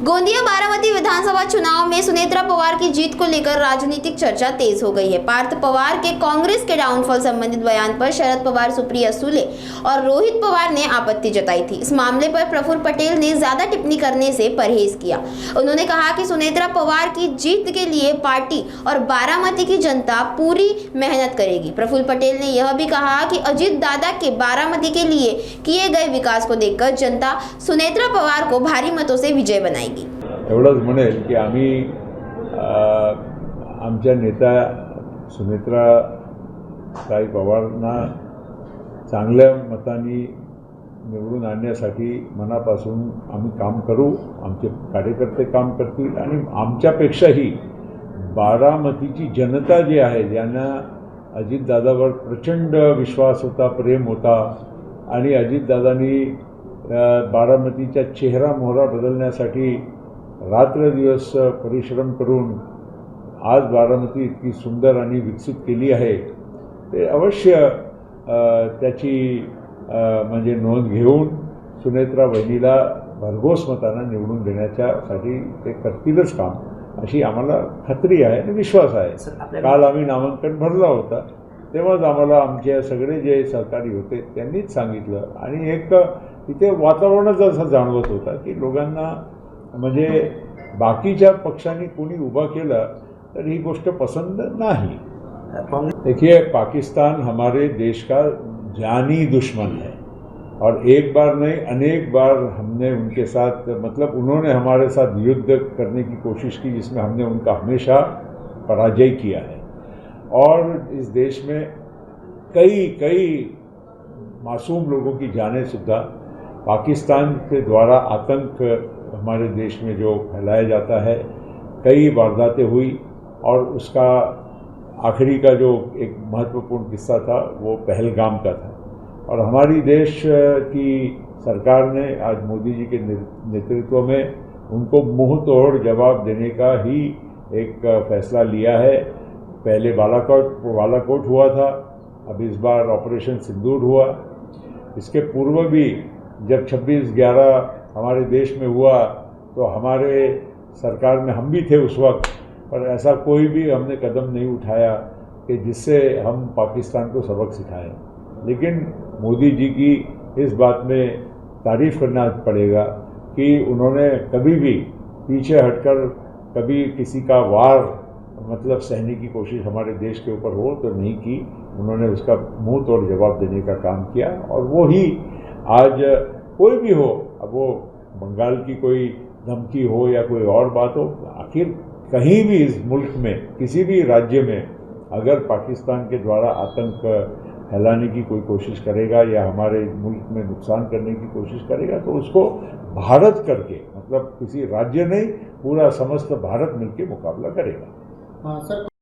गोंदिया बारामती विधानसभा चुनाव में सुनेत्रा पवार की जीत को लेकर राजनीतिक चर्चा तेज हो गई है। पार्थ पवार के कांग्रेस के डाउनफॉल संबंधित बयान पर शरद पवार, सुप्रिया सुले और रोहित पवार ने आपत्ति जताई थी। इस मामले पर प्रफुल्ल पटेल ने ज्यादा टिप्पणी करने से परहेज किया। उन्होंने कहा कि सुनेत्रा पवार की जीत के लिए पार्टी और बारामती की जनता पूरी मेहनत करेगी। प्रफुल्ल पटेल ने यह भी कहा कि अजित दादा के बारामती के लिए किए गए विकास को देखकर जनता सुनेत्रा पवार को भारी मतों से विजय बनाएगी। एवढंच म्हणेल की आम्ही आमच्या नेता सुनेत्रा ताई पवारांना चांगल्या मतांनी निवडून आणण्यासाठी मनापासून आम्ही काम करू। आमचे कार्यकर्ते काम करतील आणि आमच्यापेक्षाही बारामतीची जनता जी आहे, ज्यांना अजितदादावर प्रचंड विश्वास होता, प्रेम होता आणि अजितदादांनी बारामतीचा चेहरा मोहरा बदलण्यासाठी रात्रदिवस परिश्रम करून आज बारामती इतकी सुंदर आणि विकसित केली आहे, ते अवश्य त्याची म्हणजे नोंद घेऊन सुनेत्रा बहिणीला भरघोस मतांना निवडून देण्यासाठी ते करतीलच काम, अशी आम्हाला खात्री आहे आणि विश्वास आहे। काल आम्ही नामांकन भरला होता, तेव्हाच आम्हाला आमचे सगळे जे सहकारी होते त्यांनीच सांगितलं आणि एक तिथे वातावरणच असं जाणवत होता की लोकांना म्हणजे बाकीच्या पक्षांनी कोणी उभा केला तर ही गोष्ट पसंद नहीं। देखिए, पाकिस्तान हमारे देश का जानी दुश्मन है और एक बार नहीं अनेक बार हमने उनके साथ मतलब उन्होंने हमारे साथ युद्ध करने की कोशिश की, जिसमें हमने उनका हमेशा पराजय किया है। और इस देश में कई मासूम लोगों की जानें सुद्धा पाकिस्तान के द्वारा आतंक हमारे देश में जो फैलाया जाता है, कई वारदातें हुई और उसका आखिरी का जो एक महत्वपूर्ण किस्सा था वो पहलगाम का था। और हमारी देश की सरकार ने आज मोदी जी के नेतृत्व में उनको मुंह तोड़ जवाब देने का ही एक फैसला लिया है। पहले बालाकोट हुआ था, अब इस बार ऑपरेशन सिंदूर हुआ। इसके पूर्व भी जब 26/11 हमारे देश में हुआ तो हमारे सरकार में हम भी थे उस वक्त, पर ऐसा कोई भी हमने कदम नहीं उठाया कि जिससे हम पाकिस्तान को सबक सिखाएं। लेकिन मोदी जी की इस बात में तारीफ़ करना पड़ेगा कि उन्होंने कभी भी पीछे हटकर कभी किसी का वार मतलब सहने की कोशिश हमारे देश के ऊपर हो तो नहीं की। उन्होंने उसका मुंह तोड़ जवाब देने का काम किया और वो ही आज कोई भी हो, अब वो बंगाल की कोई धमकी हो या कोई और बात हो, आखिर कहीं भी इस मुल्क में किसी भी राज्य में अगर पाकिस्तान के द्वारा आतंक फैलाने की कोई कोशिश करेगा या हमारे मुल्क में नुकसान करने की कोशिश करेगा तो उसको भारत करके मतलब किसी राज्य नहीं पूरा समस्त भारत मिलकर मुकाबला करेगा। हाँ सर।